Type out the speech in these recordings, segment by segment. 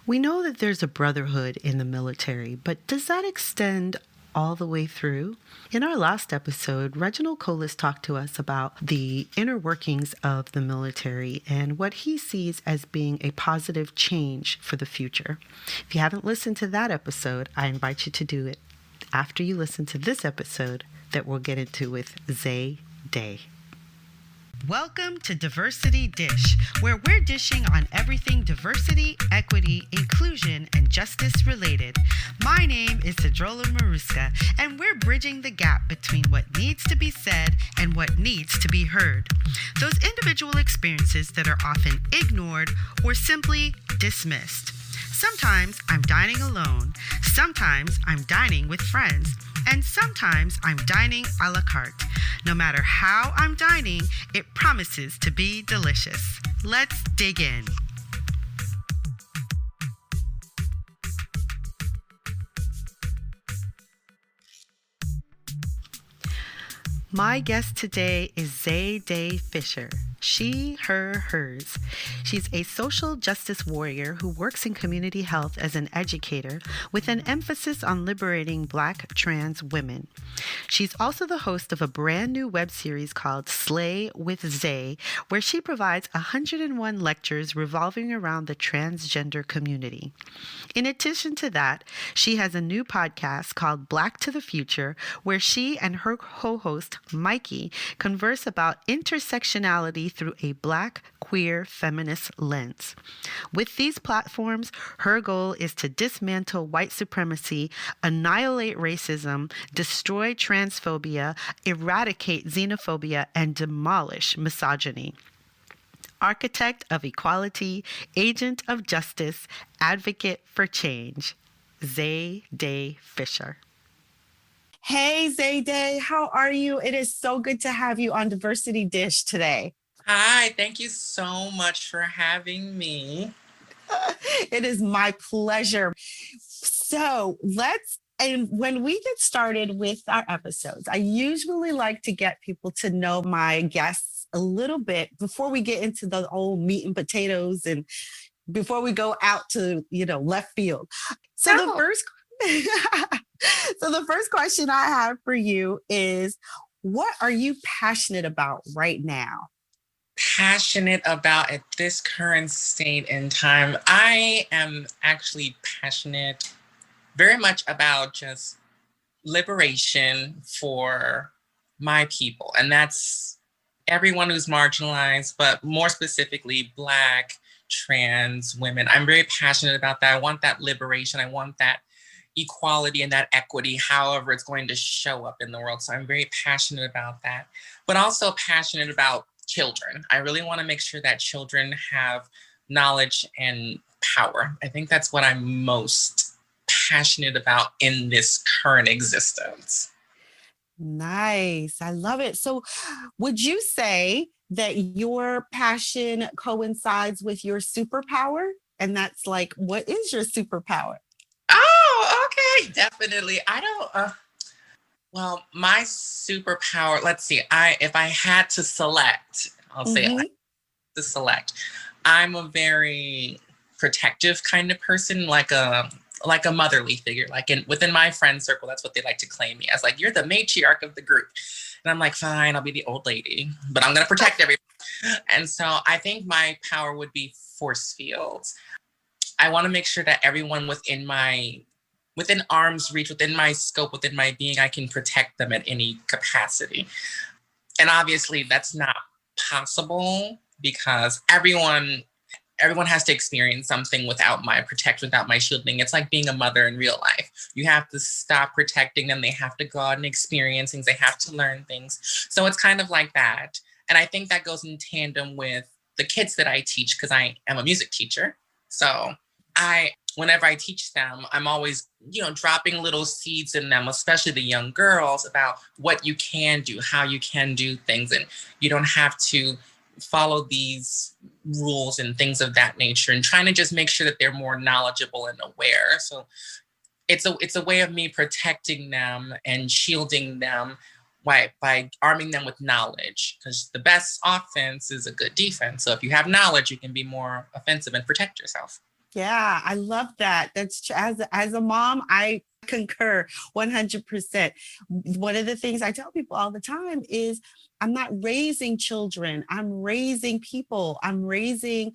We know that there's a brotherhood in the military, but does that extend all the way through? In our last episode, Reginald Colas talked to us about the inner workings of the military and what he sees as being a positive change for the future. If you haven't listened to that episode, I invite you to do it after you listen to this episode that we'll get into with Zay Day. Welcome to Diversity Dish, where we're dishing on everything diversity, equity, inclusion, and justice related. My name is Sedruola Maruska, and we're bridging the gap between what needs to be said and what needs to be heard. Those individual experiences that are often ignored or simply dismissed. Sometimes I'm dining alone, sometimes I'm dining with friends, and sometimes I'm dining a la carte. No matter how I'm dining, it promises to be delicious. Let's dig in. My guest today is Zay Day Fisher. She, her, hers. She's a social justice warrior who works in community health as an educator with an emphasis on liberating Black trans women. She's also the host of a brand new web series called Slay with Zay, where she provides 101 lectures revolving around the transgender community. In addition to that, she has a new podcast called Black to the Future, where she and her co-host, Mikey, converse about intersectionality through a Black, queer, feminist lens. With these platforms, her goal is to dismantle white supremacy, annihilate racism, destroy transphobia, eradicate xenophobia, and demolish misogyny. Architect of equality, agent of justice, advocate for change, Zay Day Fisher. Hey, Zay Day, how are you? It is so good to have you on Diversity Dish today. Hi, thank you so much for having me. It is my pleasure. So and when we get started with our episodes, I usually like to get people to know my guests a little bit before we get into the old meat and potatoes and before we go out to, left field. So the first question I have for you is, what are you passionate about right now? Passionate about at this current state in time. I am actually passionate very much about just liberation for my people. And that's everyone who's marginalized, but more specifically, Black, trans women. I'm very passionate about that. I want that liberation. I want that equality and that equity, however it's going to show up in the world. So I'm very passionate about that, but also passionate about children. I really want to make sure that children have knowledge and power. I think that's what I'm most passionate about in this current existence. Nice. I love it. So would you say that your passion coincides with your superpower? And that's like, what is your superpower? Oh, okay. Definitely. I don't, well, my superpower, let's see, if I had to select, I'll say I to select, I'm a very protective kind of person, like a motherly figure, within my friend circle, that's what they like to claim me as, like, you're the matriarch of the group. And I'm like, fine, I'll be the old lady, but I'm going to protect everybody. And so I think my power would be force fields. I want to make sure that everyone within arm's reach, within my scope, within my being, I can protect them at any capacity. And obviously that's not possible because everyone has to experience something without my protection, without my shielding. It's like being a mother in real life. You have to stop protecting them. They have to go out and experience things. They have to learn things. So it's kind of like that. And I think that goes in tandem with the kids that I teach, because I am a music teacher. So whenever I teach them, I'm always, dropping little seeds in them, especially the young girls, about what you can do, how you can do things. And you don't have to follow these rules and things of that nature, and trying to just make sure that they're more knowledgeable and aware. So it's a way of me protecting them and shielding them by arming them with knowledge, because the best offense is a good defense. So if you have knowledge, you can be more offensive and protect yourself. Yeah, I love that. As a mom, I concur 100%. One of the things I tell people all the time is I'm not raising children. I'm raising people. I'm raising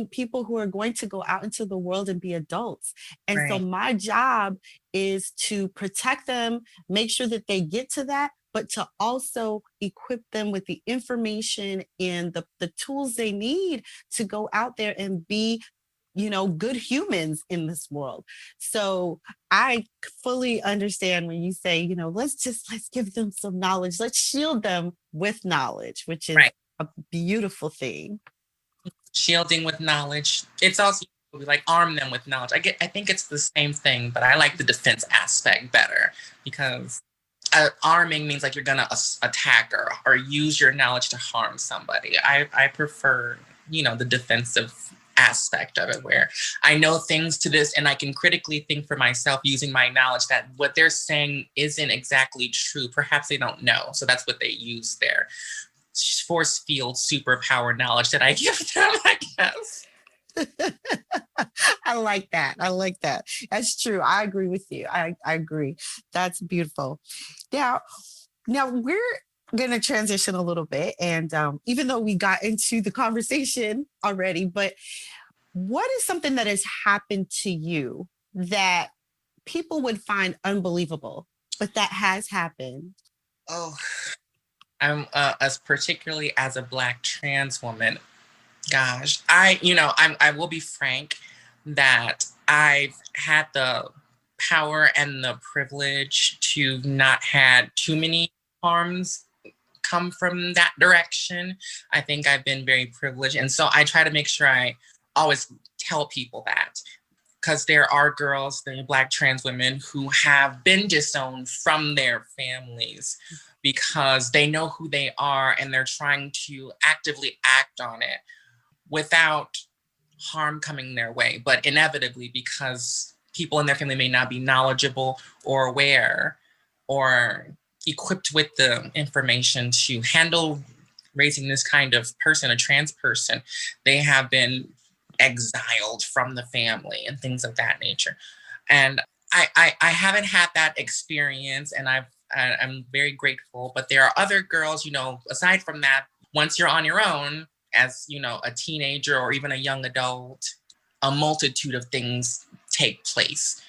people who are going to go out into the world and be adults. And so Right. my job is to protect them, make sure that they get to that, but to also equip them with the information and the tools they need to go out there and be, good humans in this world. So I fully understand when you say, let's give them some knowledge. Let's shield them with knowledge, which is Right. a beautiful thing. Shielding with knowledge. It's also like arm them with knowledge. I think it's the same thing, but I like the defense aspect better because arming means like you're gonna attack or use your knowledge to harm somebody. I prefer the defensive aspect of it where I know things to this and I can critically think for myself using my knowledge that what they're saying isn't exactly true. Perhaps they don't know, so that's what they use there. Force field superpower knowledge that I give them, I guess. I like that. I like that. That's true. I agree with you. I agree. That's beautiful. Now we're going to transition a little bit. And even though we got into the conversation already, but what is something that has happened to you that people would find unbelievable, but that has happened? Oh, I'm as particularly as a Black trans woman. Gosh, I will be frank that I've had the power and the privilege to not had too many harms come from that direction. I think I've been very privileged, and so I try to make sure I always tell people that because there are girls, there are Black trans women who have been disowned from their families because they know who they are and they're trying to actively act on it without harm coming their way, but inevitably because people in their family may not be knowledgeable or aware or equipped with the information to handle raising this kind of person, a trans person, they have been exiled from the family and things of that nature. And I haven't had that experience, and I'm very grateful. But there are other girls, aside from that, once you're on your own, as a teenager or even a young adult, a multitude of things take place.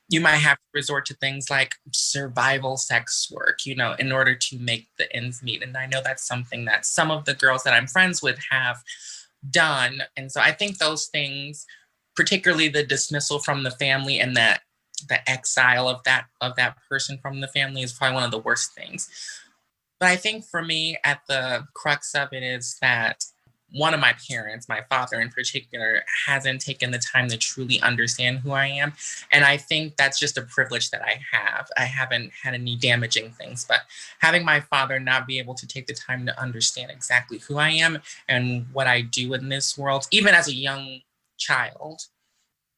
You might have to resort to things like survival sex work, in order to make the ends meet. And I know that's something that some of the girls that I'm friends with have done. And so I think those things, particularly the dismissal from the family and that the exile of that person from the family, is probably one of the worst things. But I think for me, at the crux of it is that one of my parents, my father in particular, hasn't taken the time to truly understand who I am. And I think that's just a privilege that I have. I haven't had any damaging things, but having my father not be able to take the time to understand exactly who I am and what I do in this world, even as a young child,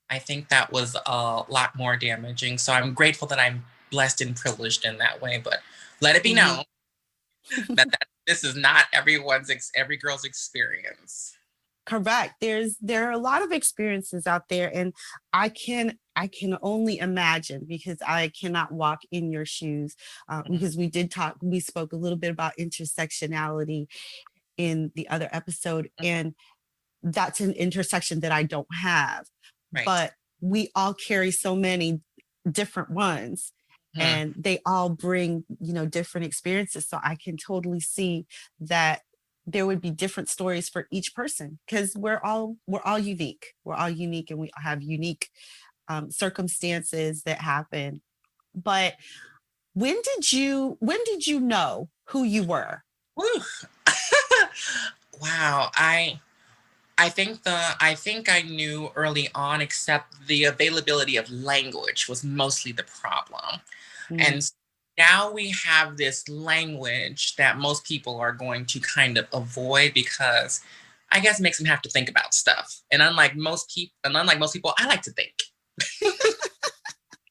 I think that was a lot more damaging. So I'm grateful that I'm blessed and privileged in that way, but let it be known that this is not every girl's experience. Correct. There are a lot of experiences out there, and I can only imagine because I cannot walk in your shoes. Because we spoke a little bit about intersectionality in the other episode, and that's an intersection that I don't have. Right. But we all carry so many different ones. And they all bring, different experiences. So I can totally see that there would be different stories for each person because we're all unique. We're all unique, and we have unique circumstances that happen. But when did you know who you were? Wow. I think I knew early on, except the availability of language was mostly the problem. And now we have this language that most people are going to kind of avoid because I guess it makes them have to think about stuff. And unlike most people, I like to think.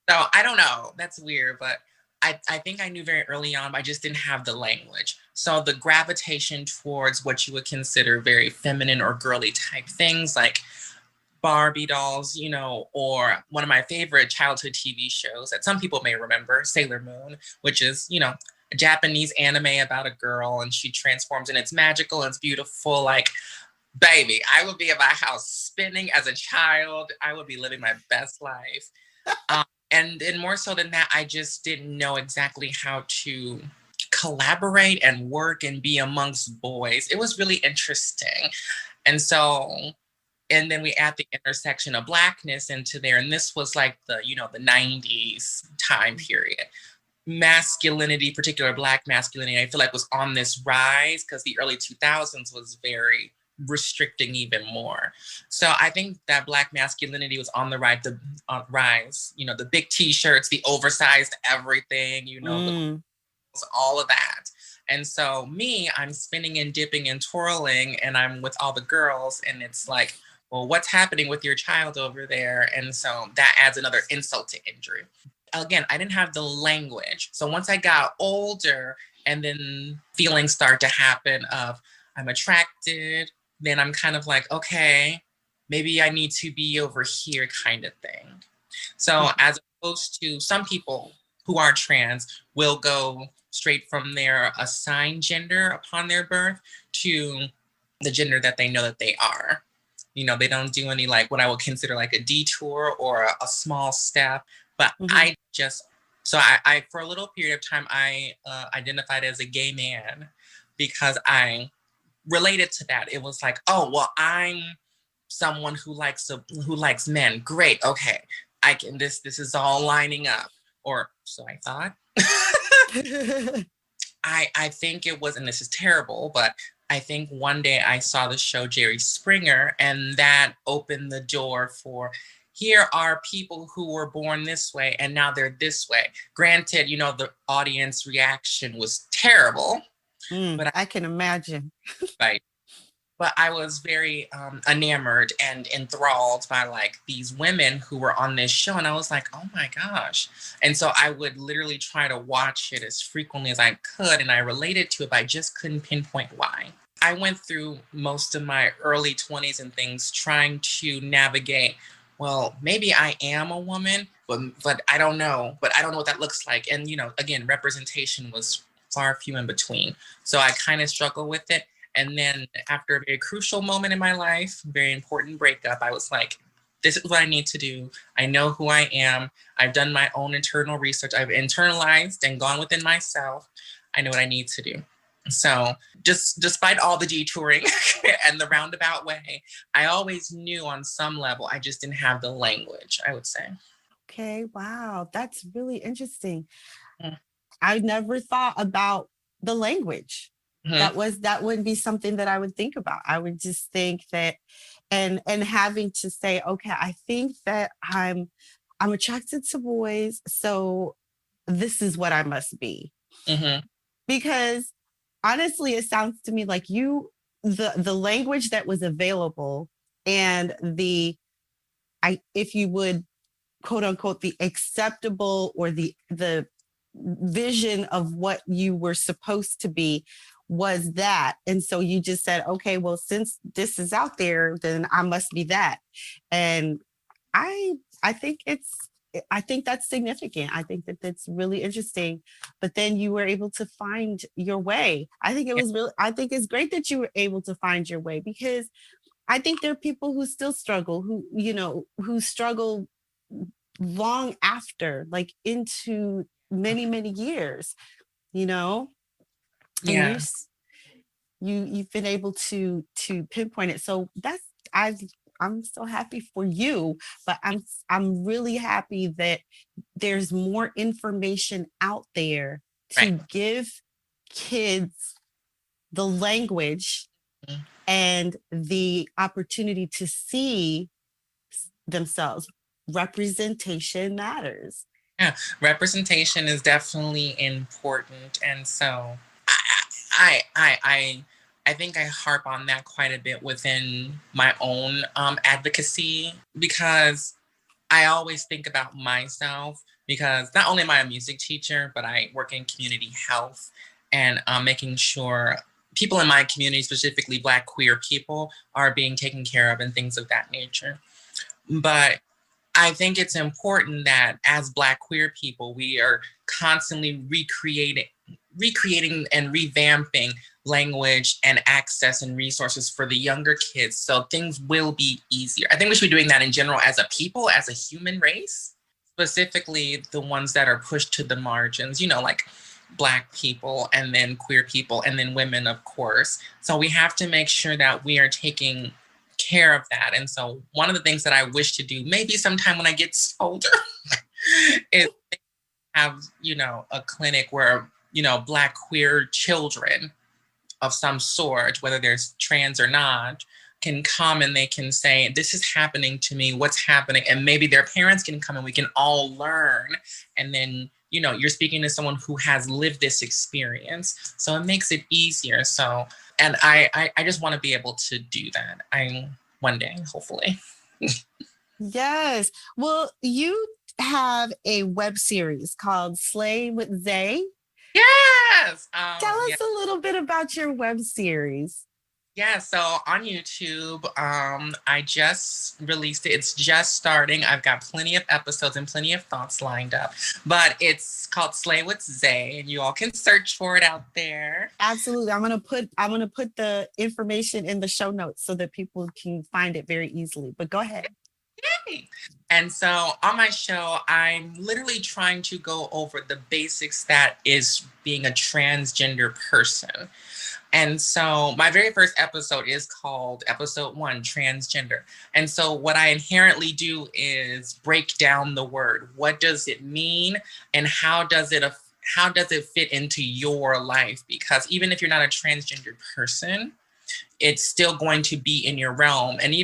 So I don't know. That's weird, but I think I knew very early on, but I just didn't have the language. So the gravitation towards what you would consider very feminine or girly type things, like Barbie dolls, you know, or one of my favorite childhood TV shows that some people may remember, Sailor Moon, which is, you know, a Japanese anime about a girl and she transforms and it's magical and it's beautiful. Like, baby, I would be at my house spinning as a child. I would be living my best life. And more so than that, I just didn't know exactly how to collaborate and work and be amongst boys. It was really interesting. And so, and then we add the intersection of Blackness into there. And this was like the, you know, the 90s time period. Masculinity, particular Black masculinity, I feel like was on this rise because the early 2000s was very restricting even more. So I think that Black masculinity was on the rise. You know, the big T-shirts, the oversized everything, you know, all of that. And so me, I'm spinning and dipping and twirling, and I'm with all the girls, and it's like, well, what's happening with your child over there? And so that adds another insult to injury. Again, I didn't have the language. So once I got older and then feelings start to happen of I'm attracted, then I'm kind of like, okay, maybe I need to be over here kind of thing. So as opposed to some people who are trans will go straight from their assigned gender upon their birth to the gender that they know that they are. You know, they don't do any like what I would consider like a detour or a small step. But I just, so I for a little period of time, I identified as a gay man because I related to that. It was like, oh, well, I'm someone who likes men. Great. Okay. I can, this is all lining up. Or so I thought. I think it was, and this is terrible, but I think one day I saw the show Jerry Springer, and that opened the door for here are people who were born this way and now they're this way. Granted, you know, the audience reaction was terrible. But I can imagine. Right. But I was very enamored and enthralled by like these women who were on this show. And I was like, oh my gosh. And so I would literally try to watch it as frequently as I could. And I related to it, but I just couldn't pinpoint why. I went through most of my early 20s and things trying to navigate, well, maybe I am a woman, but I don't know. But I don't know what that looks like. And, you know, again, representation was far few in between. So I kind of struggle with it. And then after a very crucial moment in my life, very important breakup, I was like, this is what I need to do. I know who I am. I've done my own internal research. I've internalized and gone within myself. I know what I need to do. So just despite all the detouring and the roundabout way, I always knew on some level, I just didn't have the language, I would say. Okay, wow. That's really interesting. I never thought about the language. That wouldn't be something that I would think about. I would just think that and having to say, okay, I think that I'm attracted to boys, so this is what I must be. Because honestly, it sounds to me like the language that was available and if you would quote unquote the acceptable or the vision of what you were supposed to be was that. And so you just said, okay, well, since this is out there, then I must be that. And I think that's significant. I think that that's really interesting. But then you were able to find your way. I think it's great that you were able to find your way, because I think there are people who still struggle, who struggle long after, like into many, many years, Yeah. And you've been able to pinpoint it. So I'm so happy for you, but I'm really happy that there's more information out there to give kids the language and the opportunity to see themselves. Representation matters. Yeah, representation is definitely important, and so I think I harp on that quite a bit within my own advocacy, because I always think about myself, because not only am I a music teacher, but I work in community health and making sure people in my community, specifically Black queer people, are being taken care of and things of that nature. But I think it's important that as Black queer people, we are constantly recreating and revamping language and access and resources for the younger kids so things will be easier. I think we should be doing that in general as a people, as a human race, specifically the ones that are pushed to the margins, like Black people and then queer people and then women, of course. So we have to make sure that we are taking care of that. And so one of the things that I wish to do, maybe sometime when I get older, is have, a clinic where, Black queer children of some sort, whether there's trans or not, can come and they can say, this is happening to me, what's happening? And maybe their parents can come and we can all learn. And then, you're speaking to someone who has lived this experience. So it makes it easier. So, and I just want to be able to do that. One day, hopefully. Yes. Well, you have a web series called Slay with Zay. Yes. Tell us a little bit about your web series. Yeah, so on YouTube, I just released it. It's just starting. I've got plenty of episodes and plenty of thoughts lined up, but it's called Slay with Zay, and you all can search for it out there. Absolutely. I'm gonna put the information in the show notes so that people can find it very easily. But go ahead. Yay. And so on my show, I'm literally trying to go over the basics that is being a transgender person. And so my very first episode is called episode 1, transgender. And so what I inherently do is break down the word. What does it mean? And how does it fit into your life? Because even if you're not a transgender person, it's still going to be in your realm. And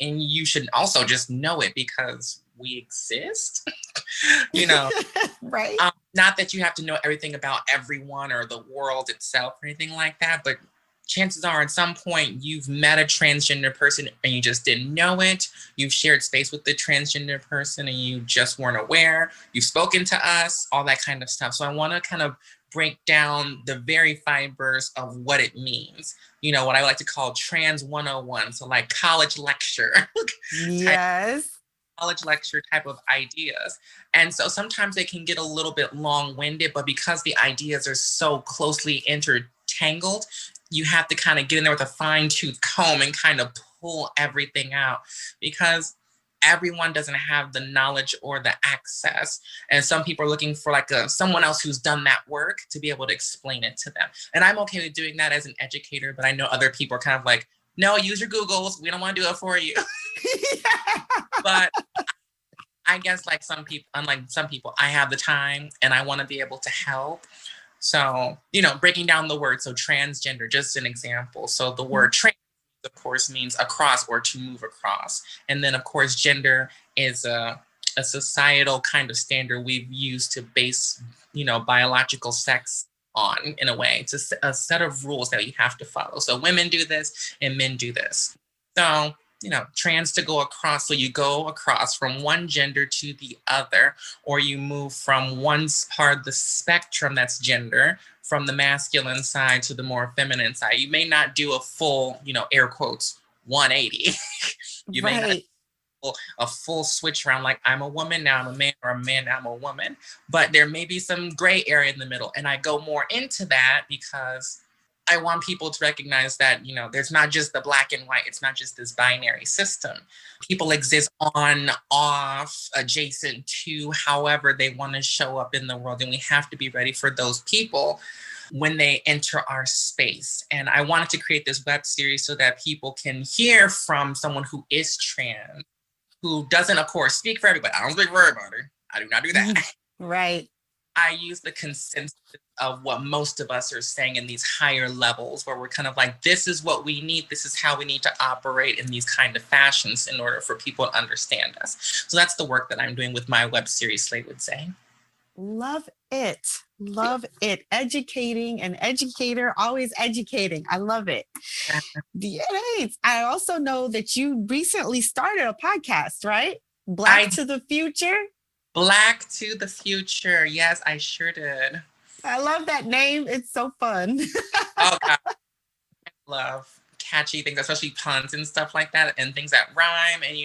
and you should also just know it because we exist, Right. Not that you have to know everything about everyone or the world itself or anything like that, but chances are at some point you've met a transgender person and you just didn't know it. You've shared space with the transgender person and you just weren't aware. You've spoken to us, all that kind of stuff. So I want to kind of break down the very fibers of what it means. What I like to call trans 101. So like college lecture. Yes. College lecture type of ideas. And so sometimes they can get a little bit long-winded, but because the ideas are so closely intertangled, you have to kind of get in there with a fine-tooth comb and kind of pull everything out because everyone doesn't have the knowledge or the access. And some people are looking for like someone else who's done that work to be able to explain it to them. And I'm okay with doing that as an educator, but I know other people are kind of like, no, use your Googles. We don't want to do it for you. But I guess unlike some people, I have the time and I want to be able to help. So, breaking down the word. So transgender, just an example. So the word trans, of course, means across or to move across. And then, of course, gender is a societal kind of standard we've used to base, biological sex on, in a way. It's a set of rules that you have to follow. So women do this and men do this. So, trans to go across. So you go across from one gender to the other, or you move from one part of the spectrum that's gender, from the masculine side to the more feminine side. You may not do a full, air quotes, 180. You may not do a full switch around, like I'm a woman, now I'm a man, or a man, now I'm a woman. But there may be some gray area in the middle. And I go more into that because I want people to recognize that, there's not just the black and white. It's not just this binary system. People exist on, off, adjacent to, however they want to show up in the world. And we have to be ready for those people when they enter our space. And I wanted to create this web series so that people can hear from someone who is trans, who doesn't, of course, speak for everybody. I don't speak for everybody. I do not do that. Right. I use the consensus of what most of us are saying in these higher levels, where we're kind of like, this is what we need. This is how we need to operate in these kind of fashions in order for people to understand us. So that's the work that I'm doing with my web series, Slay would say. Love it. Love it. Educating, an educator, always educating. I love it. Yeah. I also know that you recently started a podcast, right? Black to the Future. Black to the Future. Yes, I sure did. I love that name. It's so fun. Oh, God. I love catchy things, especially puns and stuff like that, and things that rhyme. And,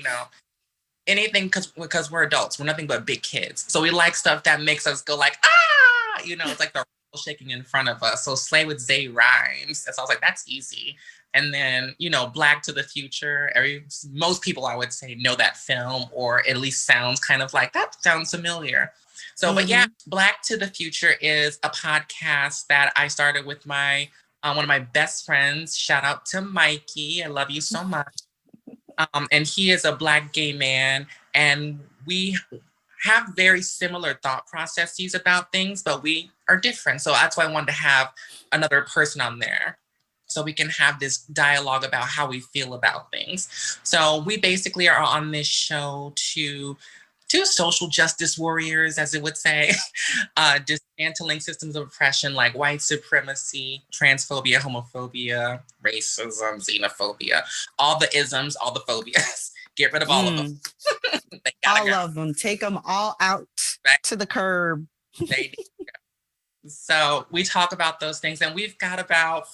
anything because we're adults. We're nothing but big kids. So we like stuff that makes us go like, ah, it's like the shaking in front of us. So Slay with Zay rhymes. And so I was like, that's easy. And then, Black to the Future. Most people, I would say, know that film, or at least sounds kind of like, that sounds familiar. So, but yeah, Black to the Future is a podcast that I started with my one of my best friends. Shout out to Mikey. I love you so much. And he is a Black gay man, and we have very similar thought processes about things, but we are different. So that's why I wanted to have another person on there, so we can have this dialogue about how we feel about things. So we basically are on this show to two social justice warriors, as it would say, dismantling systems of oppression like white supremacy, transphobia, homophobia, racism, xenophobia, all the isms, all the phobias. Get rid of all of them. All of them. Take them all out to the curb. So we talk about those things, and we've got about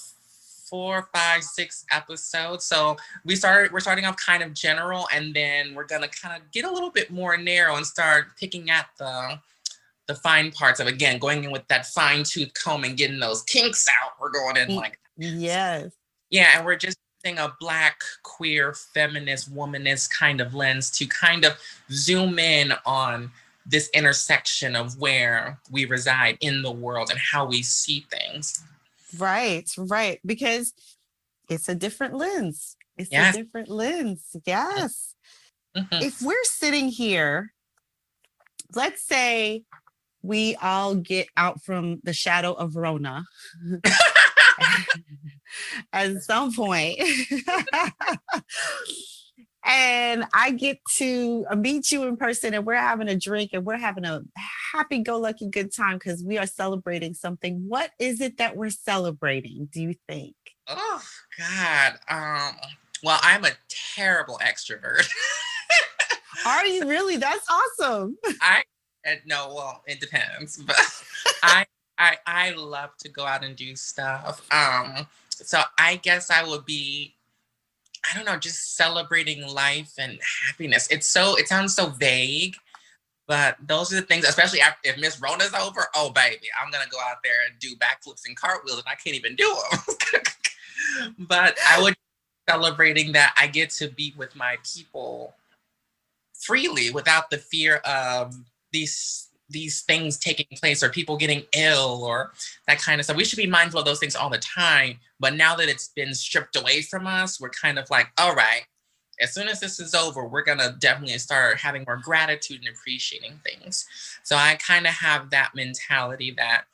4, 5, 6 episodes. So we're starting off kind of general, and then we're gonna kind of get a little bit more narrow and start picking at the fine parts of, again, going in with that fine tooth comb and getting those kinks out. We're going in like, yes. Yeah, and we're just using a Black, queer, feminist, womanist kind of lens to kind of zoom in on this intersection of where we reside in the world and how we see things. Right. Because it's a different lens. A different lens. Yes. If we're sitting here, let's say we all get out from the shadow of Rona at some point. And I get to meet you in person, and we're having a drink, and we're having a happy-go-lucky good time because we are celebrating something. What is it that we're celebrating, do you think? Oh, God. Well, I'm a terrible extrovert. Are you really? That's awesome. No, well, it depends. But I love to go out and do stuff. So I guess I would be, I don't know, just celebrating life and happiness. It sounds so vague, but those are the things, especially if Miss Rona's over, oh baby, I'm gonna go out there and do backflips and cartwheels, and I can't even do them. But I would be celebrating that I get to be with my people freely without the fear of these things taking place or people getting ill or that kind of stuff. We should be mindful of those things all the time. But now that it's been stripped away from us, we're kind of like, all right, as soon as this is over, we're going to definitely start having more gratitude and appreciating things. So I kind of have that mentality that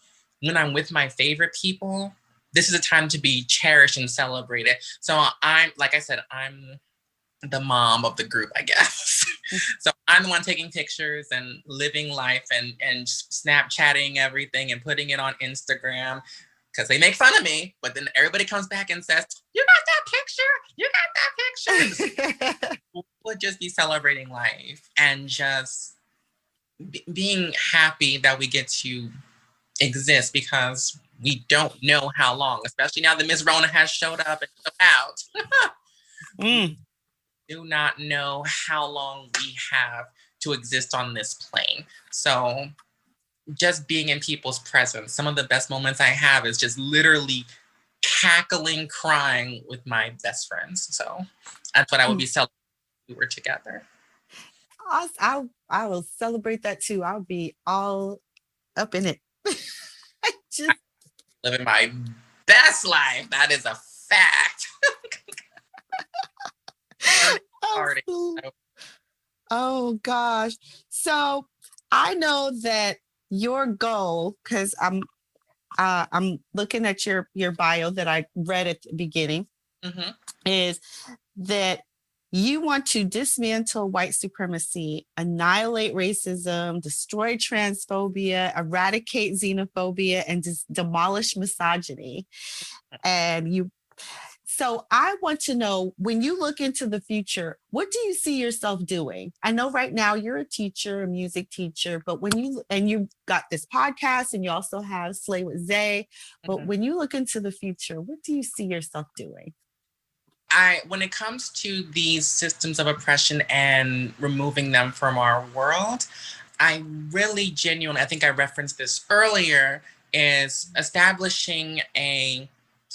when I'm with my favorite people, this is a time to be cherished and celebrated. So I'm, like I said, I'm the mom of the group, I guess. So I'm the one taking pictures and living life and Snapchatting everything and putting it on Instagram because they make fun of me. But then everybody comes back and says, you got that picture. We'll just be celebrating life and just being happy that we get to exist because we don't know how long, especially now that Miss Rona has showed up and showed out. Do not know how long we have to exist on this plane. So just being in people's presence, some of the best moments I have is just literally cackling, crying with my best friends. So that's what I would be celebrating if we were together. I will celebrate that too. I'll be all up in it. I'm living my best life. That is a fact. Oh gosh. So I know that your goal, because I'm looking at your bio that I read at the beginning, is that you want to dismantle white supremacy, annihilate racism, destroy transphobia, eradicate xenophobia, and demolish misogyny. So I want to know, when you look into the future, what do you see yourself doing? I know right now you're a teacher, a music teacher, but you've got this podcast and you also have Slay with Zay, but when you look into the future, what do you see yourself doing? When it comes to these systems of oppression and removing them from our world, I really genuinely, I think I referenced this earlier, is establishing a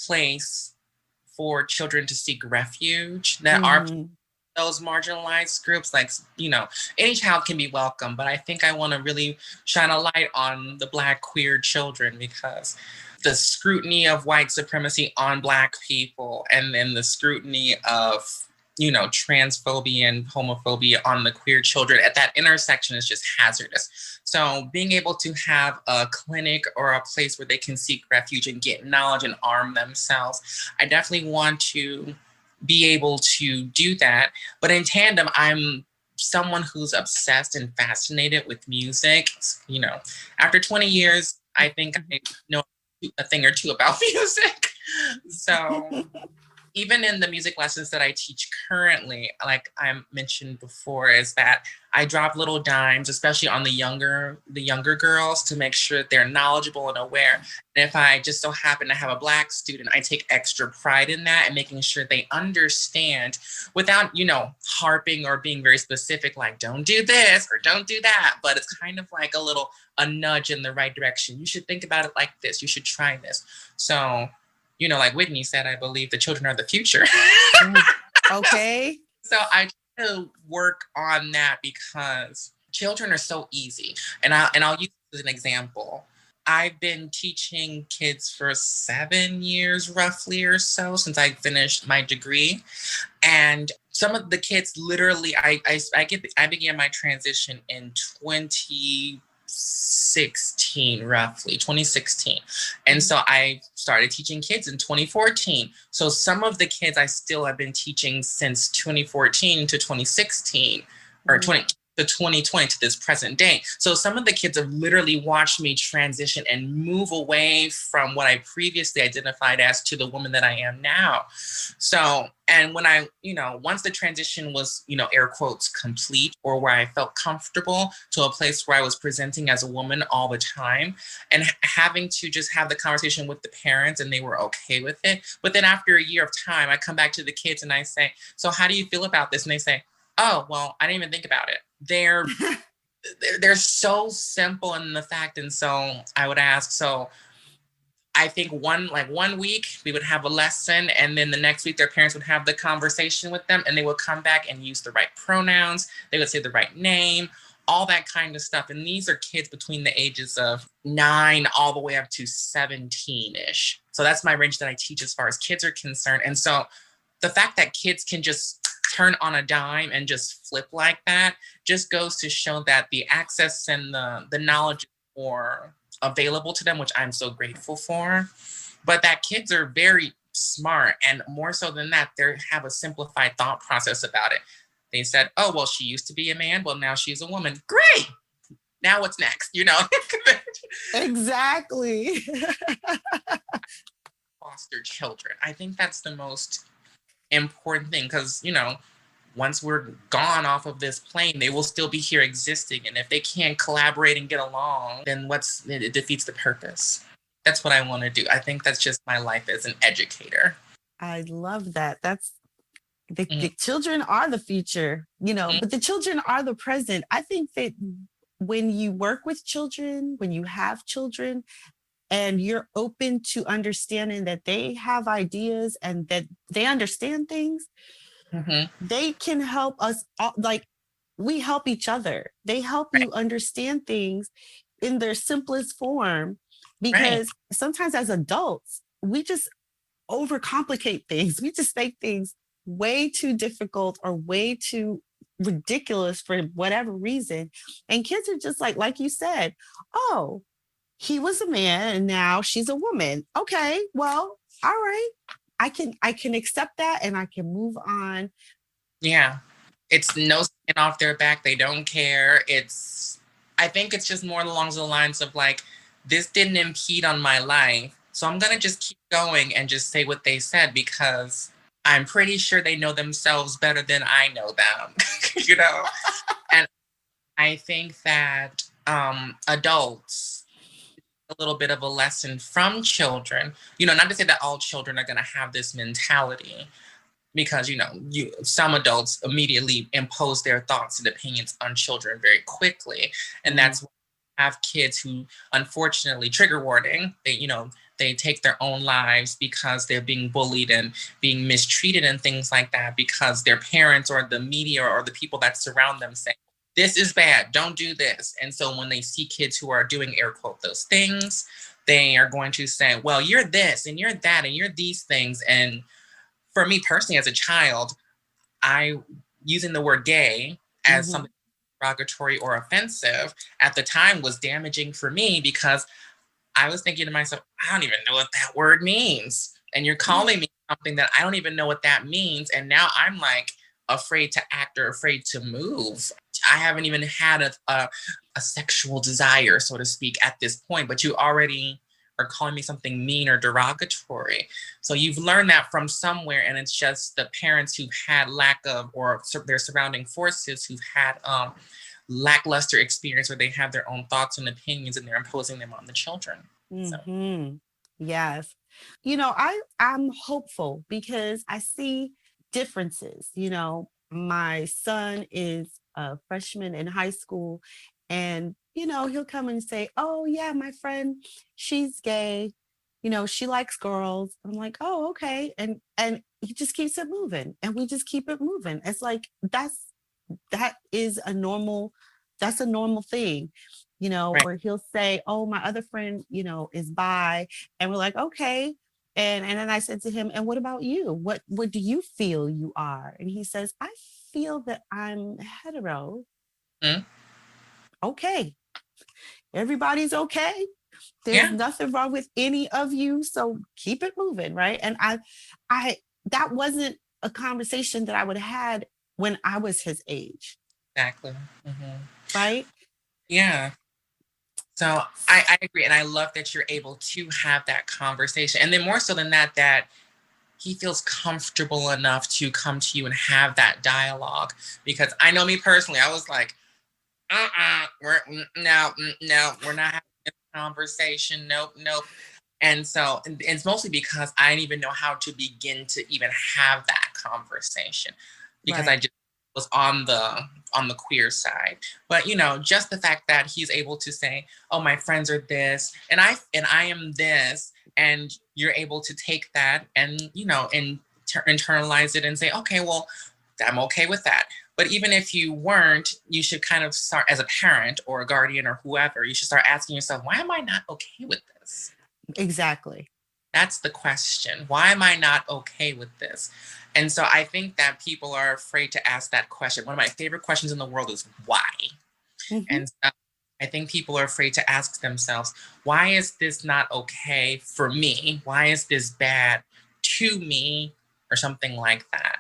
place for children to seek refuge that are those marginalized groups, like, any child can be welcome, but I think I want to really shine a light on the Black queer children, because the scrutiny of white supremacy on Black people, and then the scrutiny of, transphobia and homophobia on the queer children at that intersection is just hazardous. So being able to have a clinic or a place where they can seek refuge and get knowledge and arm themselves, I definitely want to be able to do that. But in tandem, I'm someone who's obsessed and fascinated with music. After 20 years, I think I know a thing or two about music. So even in the music lessons that I teach currently, like I mentioned before, is that I drop little dimes, especially on the younger girls, to make sure that they're knowledgeable and aware. And if I just so happen to have a Black student, I take extra pride in that and making sure they understand without, harping or being very specific, like don't do this or don't do that. But it's kind of like a nudge in the right direction. You should think about it like this. You should try this. So, like Whitney said, I believe the children are the future. Okay. So I try to work on that because children are so easy. And I'll use this as an example. I've been teaching kids for 7 years, roughly, or so, since I finished my degree. And some of the kids literally, I began my transition in 2016, roughly 2016. And so I started teaching kids in 2014. So some of the kids I still have been teaching since 2014 to 2016, or 2020 to this present day. So some of the kids have literally watched me transition and move away from what I previously identified as to the woman that I am now. So, and when I, once the transition was, air quotes, complete, or where I felt comfortable to a place where I was presenting as a woman all the time and having to just have the conversation with the parents and they were okay with it. But then after a year of time, I come back to the kids and I say, so how do you feel about this? And they say, oh, well, I didn't even think about it. They're so simple in the fact. And so I would ask, so I think one week we would have a lesson, and then the next week their parents would have the conversation with them and they would come back and use the right pronouns. They would say the right name, all that kind of stuff. And these are kids between the ages of 9 all the way up to 17-ish. So that's my range that I teach as far as kids are concerned. And so the fact that kids can just turn on a dime and just flip like that just goes to show that the access and the knowledge is more available to them, which I'm so grateful for. But that kids are very smart, and more so than that, they have a simplified thought process about it. They said, oh, well, she used to be a man, well, now she's a woman. Great. Now what's next? Exactly. Foster children. I think that's the most important thing, because once we're gone off of this plane, they will still be here existing, and if they can't collaborate and get along, then it defeats the purpose. That's what I want to do. I think that's just my life as an educator. I love that. That's the children are the future, but the children are the present. I think that when you work with children, when you have children, and you're open to understanding that they have ideas and that they understand things, they can help us, like we help each other. They help you understand things in their simplest form, because sometimes as adults, we just overcomplicate things. We just make things way too difficult or way too ridiculous for whatever reason. And kids are just like you said, oh, he was a man and now she's a woman. Okay, well, all right. I can accept that and I can move on. Yeah. It's no skin off their back. They don't care. I think it's just more along the lines of like, this didn't impede on my life. So I'm going to just keep going and just say what they said, because I'm pretty sure they know themselves better than I know them, And I think that adults, a little bit of a lesson from children, not to say that all children are going to have this mentality, because some adults immediately impose their thoughts and opinions on children very quickly, and that's why we have kids who, unfortunately, trigger warning, they take their own lives because they're being bullied and being mistreated and things like that, because their parents or the media or the people that surround them say, this is bad, don't do this. And so when they see kids who are doing, air quote, those things, they are going to say, well, you're this and you're that and you're these things. And for me personally, as a child, using the word gay as something derogatory or offensive at the time was damaging for me, because I was thinking to myself, I don't even know what that word means. And you're calling me something that I don't even know what that means. And now I'm like afraid to act or afraid to move. I haven't even had a sexual desire, so to speak, at this point, but you already are calling me something mean or derogatory. So you've learned that from somewhere, and it's just the parents who've had lack of, or their surrounding forces who've had lackluster experience where they have their own thoughts and opinions and they're imposing them on the children. Yes. I'm hopeful because I see differences. My son is a freshman in high school, and he'll come and say, oh yeah, my friend, she's gay, she likes girls. I'm like, oh, okay. And he just keeps it moving, and we just keep it moving. It's like that's a normal thing, Right. where he'll say, oh, my other friend, is bi. And we're like, okay. And then I said to him, and what about you? What do you feel you are? And he says, I feel that I'm hetero. Mm-hmm. Okay. Everybody's okay. There's nothing wrong with any of you. So keep it moving. Right. And I that wasn't a conversation that I would have had when I was his age. Exactly. Right. Yeah. So I agree. And I love that you're able to have that conversation. And then more so than that, that he feels comfortable enough to come to you and have that dialogue. Because I know me personally, I was like, no, we're not having this conversation. Nope. And so it's mostly because I didn't even know how to begin to even have that conversation, because I just was on the queer side. But just the fact that he's able to say, oh, my friends are this and I am this, and you're able to take that and internalize it and say, okay, well, I'm okay with that. But even if you weren't, you should kind of start, as a parent or a guardian or whoever, you should start asking yourself, why am I not okay with this? Exactly. That's the question. Why am I not okay with this? And so I think that people are afraid to ask that question. One of my favorite questions in the world is why? And so I think people are afraid to ask themselves, why is this not okay for me? Why is this bad to me? Or something like that.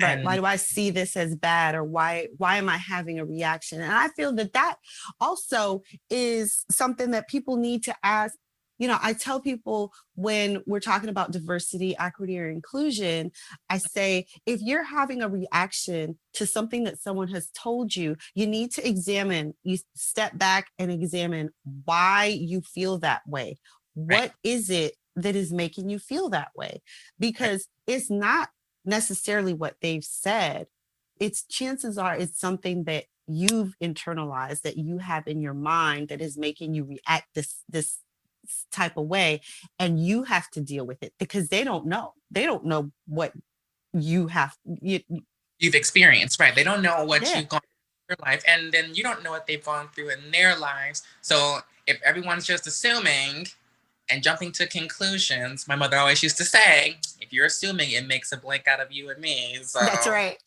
Right. And why do I see this as bad, or why am I having a reaction? And I feel that also is something that people need to ask. I tell people when we're talking about diversity, equity, or inclusion, I say, if you're having a reaction to something that someone has told you, you need to you step back and examine why you feel that way. What is it that is making you feel that way? Because it's not necessarily what they've said. It's chances are it's something that you've internalized, that you have in your mind, that is making you react this type of way, and you have to deal with it, because they don't know what you've experienced, right? They don't know what you've gone through in your life, and then you don't know what they've gone through in their lives. So if everyone's just assuming and jumping to conclusions, my mother always used to say, if you're assuming, it makes a blank out of you and me. So that's right.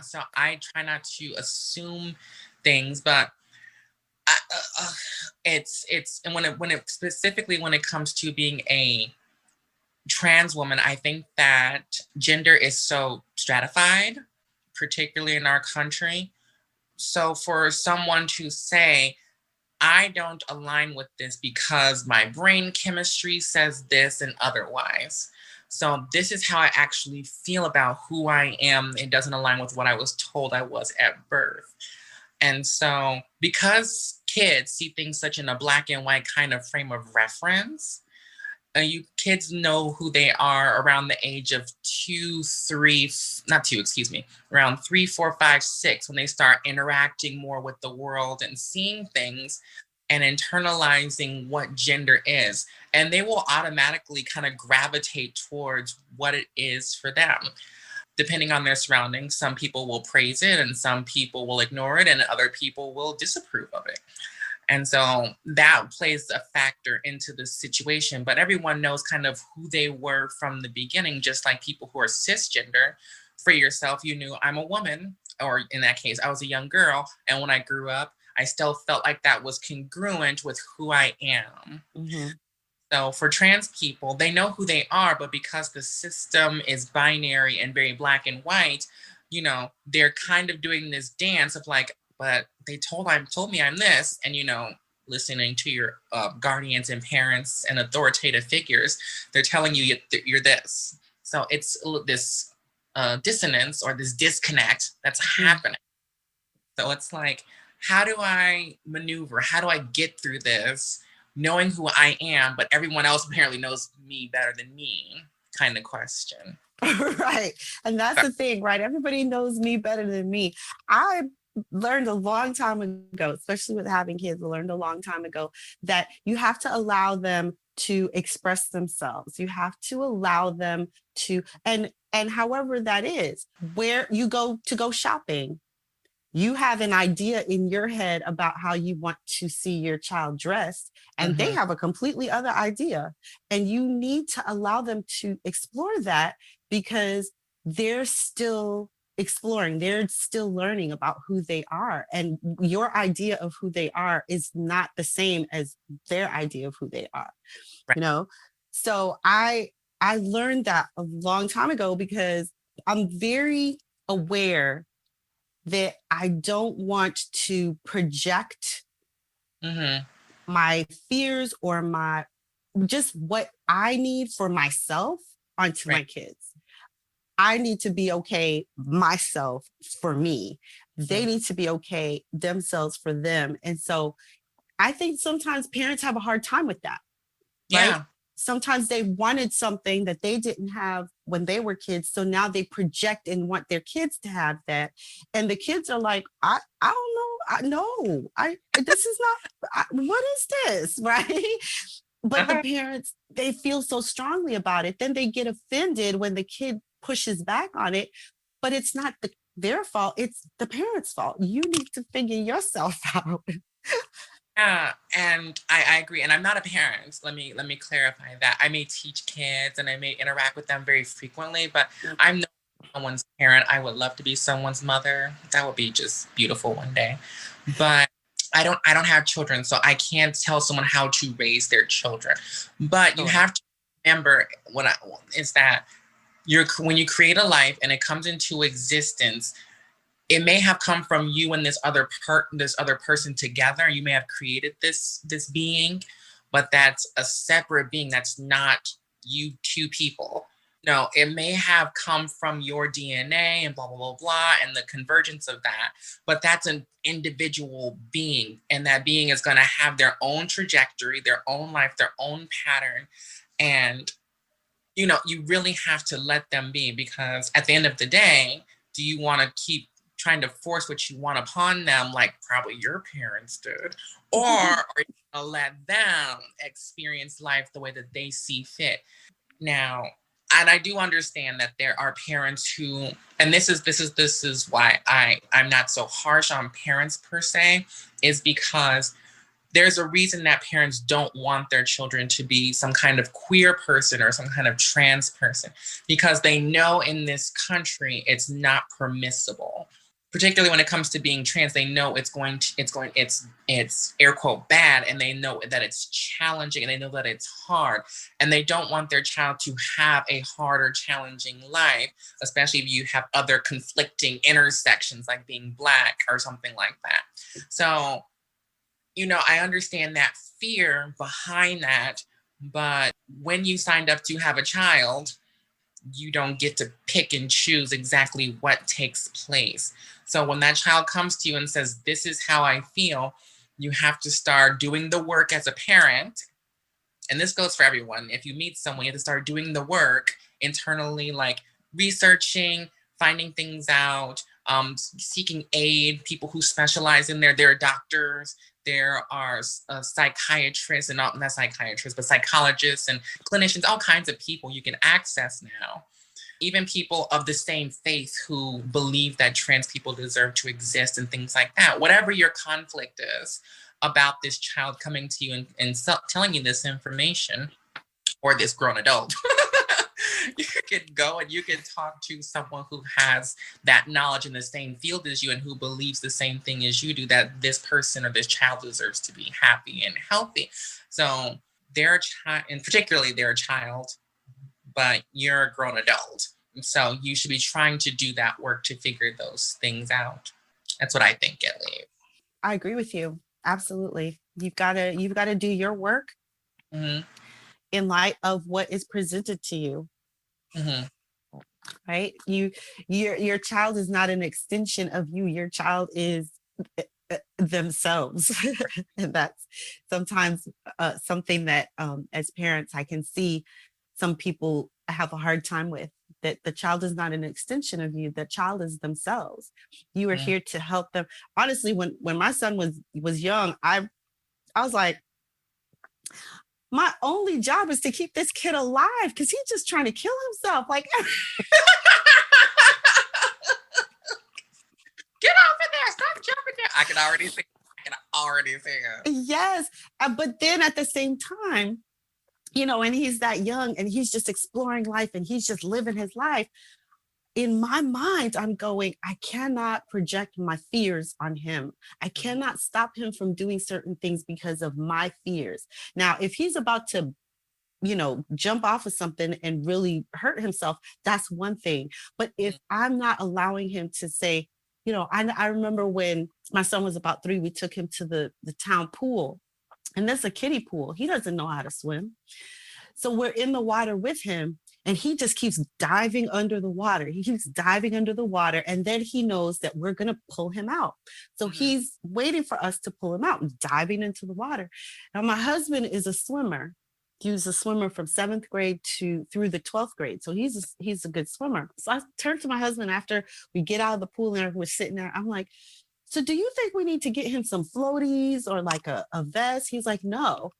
So I try not to assume things, but it's and when it specifically when it comes to being a trans woman, I think that gender is so stratified, particularly in our country. So for someone to say, I don't align with this because my brain chemistry says this and otherwise. So this is how I actually feel about who I am. It doesn't align with what I was told I was at birth. And so because kids see things such in a black and white kind of frame of reference, kids know who they are around the age of around 3, 4, 5, 6, when they start interacting more with the world and seeing things and internalizing what gender is. And they will automatically kind of gravitate towards what it is for them. Depending on their surroundings, some people will praise it and some people will ignore it and other people will disapprove of it. And so that plays a factor into the situation. But everyone knows kind of who they were from the beginning, just like people who are cisgender. For yourself, you knew I'm a woman, or in that case, I was a young girl. And when I grew up, I still felt like that was congruent with who I am. Mm-hmm. So for trans people, they know who they are, but because the system is binary and very black and white, you know, they're kind of doing this dance of like, but they told me I'm this, and listening to your guardians and parents and authoritative figures, they're telling you you're this. So it's this dissonance or this disconnect that's happening. So it's like, how do I maneuver? How do I get through this, knowing who I am, but everyone else apparently knows me better than me, kind of question. Right. And that's the thing, right? Everybody knows me better than me. I learned a long time ago, especially with having kids, I learned a long time ago that you have to allow them to express themselves. You have to allow them to, and however that is, where you go shopping, you have an idea in your head about how you want to see your child dressed, and they have a completely other idea. And you need to allow them to explore that because they're still exploring, they're still learning about who they are. And your idea of who they are is not the same as their idea of who they are, right. So I learned that a long time ago because I'm very aware that I don't want to project my fears or just what I need for myself onto my kids. I need to be okay myself for me. They need to be okay themselves for them. And so I think sometimes parents have a hard time with that. Right? Yeah. Sometimes they wanted something that they didn't have when they were kids. So now they project and want their kids to have that. And the kids are like, I don't know. This is not, what is this? Right. But the parents, they feel so strongly about it. Then they get offended when the kid pushes back on it, but it's not their fault. It's the parents' fault. You need to figure yourself out. Yeah, and I agree. And I'm not a parent. Let me clarify that. I may teach kids and I may interact with them very frequently, but I'm not someone's parent. I would love to be someone's mother. That would be just beautiful one day. But I don't have children, so I can't tell someone how to raise their children. But you have to remember when you create a life and it comes into existence, it may have come from you and this other person together. You may have created this being, but that's a separate being. That's not you two people. No, it may have come from your DNA and blah, blah, blah, blah, and the convergence of that. But that's an individual being. And that being is going to have their own trajectory, their own life, their own pattern. And, you really have to let them be, because at the end of the day, do you want to keep trying to force what you want upon them, like probably your parents did, or are you gonna let them experience life the way that they see fit? Now, and I do understand that there are parents who, and this is why I'm not so harsh on parents per se, is because there's a reason that parents don't want their children to be some kind of queer person or some kind of trans person, because they know in this country it's not permissible. Particularly when it comes to being trans, they know it's air quote bad, and they know that it's challenging, and they know that it's hard, and they don't want their child to have a harder, challenging life, especially if you have other conflicting intersections like being Black or something like that. So, I understand that fear behind that, but when you signed up to have a child, you don't get to pick and choose exactly what takes place. So when that child comes to you and says, this is how I feel, you have to start doing the work as a parent and this goes for everyone, if you meet someone, you have to start doing the work internally, like researching, finding things out, seeking aid, people who specialize in there. There are doctors, there are psychiatrists, and not psychiatrists, but psychologists and clinicians, all kinds of people you can access now. Even people of the same faith who believe that trans people deserve to exist and things like that. Whatever your conflict is about this child coming to you and telling you this information, or this grown adult, you can go and you can talk to someone who has that knowledge in the same field as you and who believes the same thing as you do, that this person or this child deserves to be happy and healthy. So they're a child, and particularly they're a child, but you're a grown adult. So you should be trying to do that work to figure those things out. That's what I think, at least. I agree with you. Absolutely. You've got to do your work in light of what is presented to you. Right? Your child is not an extension of you. Your child is themselves. And that's sometimes something that as parents I can see some people have a hard time with, that the child is not an extension of you. The child is themselves. You are here to help them. Honestly, when my son was young, I was like, my only job is to keep this kid alive because he's just trying to kill himself. Like, get off in there, stop jumping there. I can already see it. Yes. But then at the same time, and he's that young and he's just exploring life and he's just living his life. In my mind, I'm going, I cannot project my fears on him. I cannot stop him from doing certain things because of my fears. Now, if he's about to, jump off of something and really hurt himself, that's one thing. But if I'm not allowing him to say, I remember when my son was about 3, we took him to the town pool. And that's a kiddie pool. He doesn't know how to swim. So we're in the water with him and he just keeps diving under the water. He keeps diving under the water. And then he knows that we're going to pull him out. So he's waiting for us to pull him out and diving into the water. Now, my husband is a swimmer. He was a swimmer from 7th grade through the 12th grade. So he's a good swimmer. So I turned to my husband after we get out of the pool and we're sitting there. I'm like, so do you think we need to get him some floaties or like a vest? He's like, no.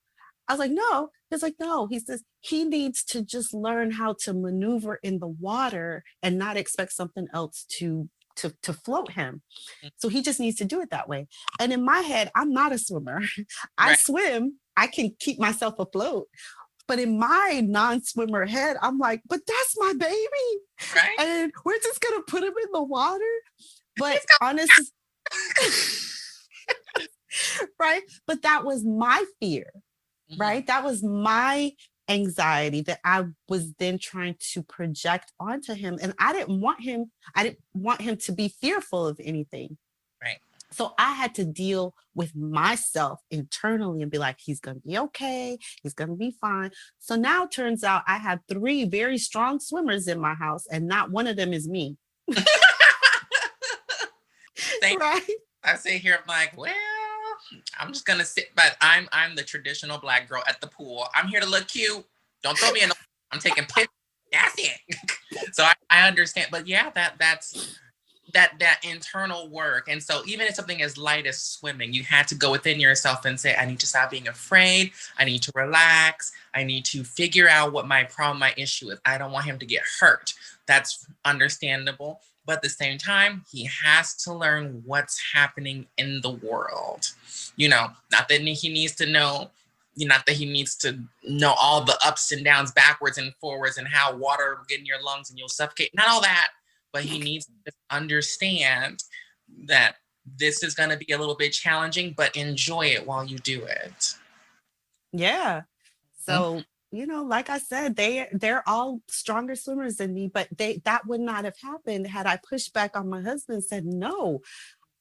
I was like, no. He's like, no. He says he needs to just learn how to maneuver in the water and not expect something else to float him. So he just needs to do it that way. And in my head, I'm not a swimmer. I swim. I can keep myself afloat. But in my non-swimmer head, I'm like, but that's my baby. Right. And we're just going to put him in the water. But honestly, right? But that was my fear, right? That was my anxiety that I was then trying to project onto him. And I didn't want him to be fearful of anything. Right. So I had to deal with myself internally and be like, he's going to be okay. He's going to be fine. So now it turns out I have 3 very strong swimmers in my house and not one of them is me. Right? I sit here, I'm like, well, I'm just gonna sit, but I'm the traditional Black girl at the pool. I'm here to look cute. Don't throw me in. I'm taking pictures. That's it. So I understand, but yeah, that's that internal work. And so even if something as light as swimming, you had to go within yourself and say, I need to stop being afraid. I need to relax. I need to figure out what my problem, my issue is. I don't want him to get hurt. That's understandable. But at the same time, he has to learn what's happening in the world. Not that he needs to know, not that he needs to know all the ups and downs, backwards and forwards, and how water will get in your lungs and you'll suffocate. Not all that, but he needs to understand that this is going to be a little bit challenging, but enjoy it while you do it. Yeah. So, like I said, they're all stronger swimmers than me, but that would not have happened had I pushed back on my husband and said, no,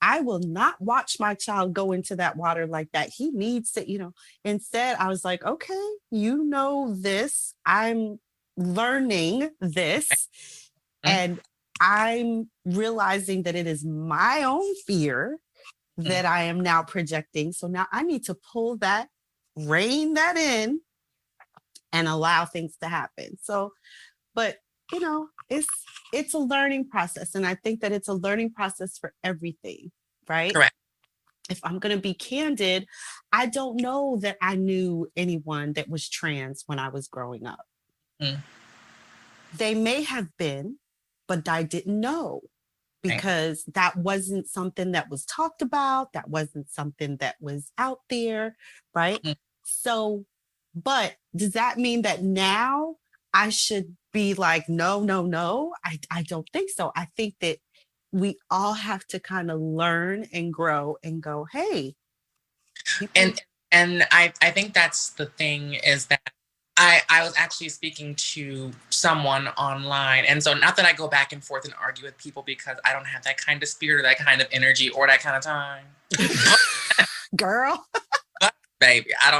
I will not watch my child go into that water like that. He needs to, instead I was like, okay, this, I'm learning this and I'm realizing that it is my own fear that I am now projecting. So now I need to pull that, rein that in, and allow things to happen. So, but you know, it's a learning process. And I think that it's a learning process for everything, right? Correct. If I'm going to be candid, I don't know that I knew anyone that was trans when I was growing up. Mm. They may have been, but I didn't know Right. because that wasn't something that was talked about. That wasn't something that was out there, right? Mm. So, but does that mean that now I should be like, no, no, no? I don't think so. I think that we all have to kind of learn and grow and go, hey, people. And I think that's the thing, is that I was actually speaking to someone online. And so not that I go back and forth and argue with people, because I don't have that kind of spirit or that kind of energy or that kind of time. Girl. But baby, I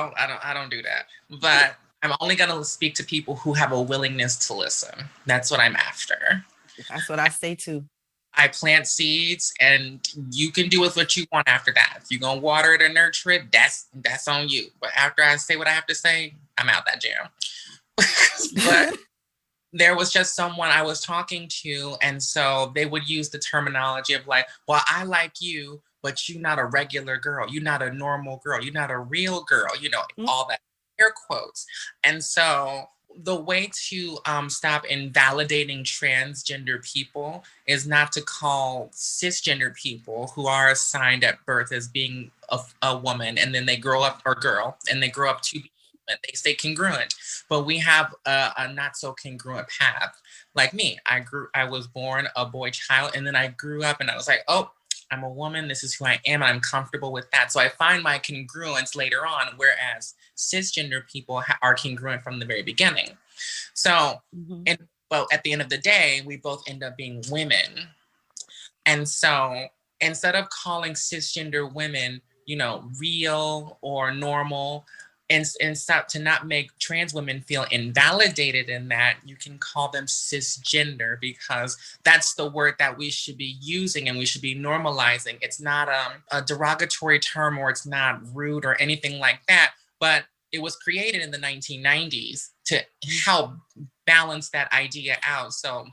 don't do that. But I'm only gonna speak to people who have a willingness to listen. That's what I'm after. That's what I say too. I plant seeds, and you can do with what you want after that. If you're gonna water it or nurture it, that's on you. But after I say what I have to say, I'm out that jam. But there was just someone I was talking to, and so they would use the terminology of like, well, I like you, but you're not a regular girl. You're not a normal girl. You're not a real girl, all that air quotes. And so the way to stop invalidating transgender people is not to call cisgender people who are assigned at birth as being a woman, and then they grow up, or girl, and they grow up to be, they stay congruent. But we have a not so congruent path. Like me, I was born a boy child, and then I grew up and I was like, oh, I'm a woman. This is who I am, and I'm comfortable with that. So I find my congruence later on, whereas cisgender people are congruent from the very beginning. So, but at the end of the day, we both end up being women. And so instead of calling cisgender women, real or normal, and stop to not make trans women feel invalidated in that, you can call them cisgender, because that's the word that we should be using and we should be normalizing. It's not a derogatory term, or it's not rude or anything like that, but it was created in the 1990s to help balance that idea out. So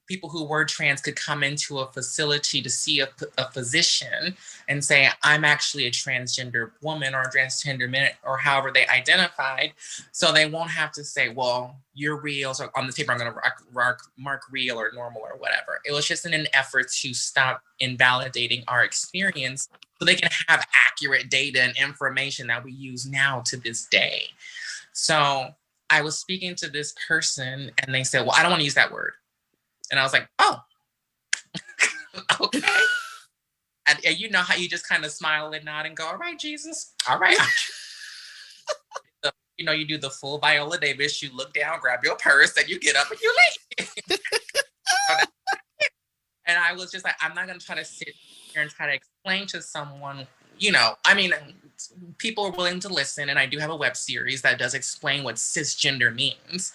people who were trans could come into a facility to see a physician and say, I'm actually a transgender woman or a transgender man, or however they identified. So they won't have to say, well, you're real. So on the paper, I'm going to mark real or normal or whatever. It was just in an effort to stop invalidating our experience so they can have accurate data and information that we use now to this day. So I was speaking to this person and they said, well, I don't want to use that word. And I was like, oh, okay. And you know how you just kind of smile and nod and go, all right, Jesus, all right. You do the full Viola Davis, you look down, grab your purse, and you get up and you leave. And I was just like, I'm not going to try to sit here and try to explain to someone, people are willing to listen. And I do have a web series that does explain what cisgender means,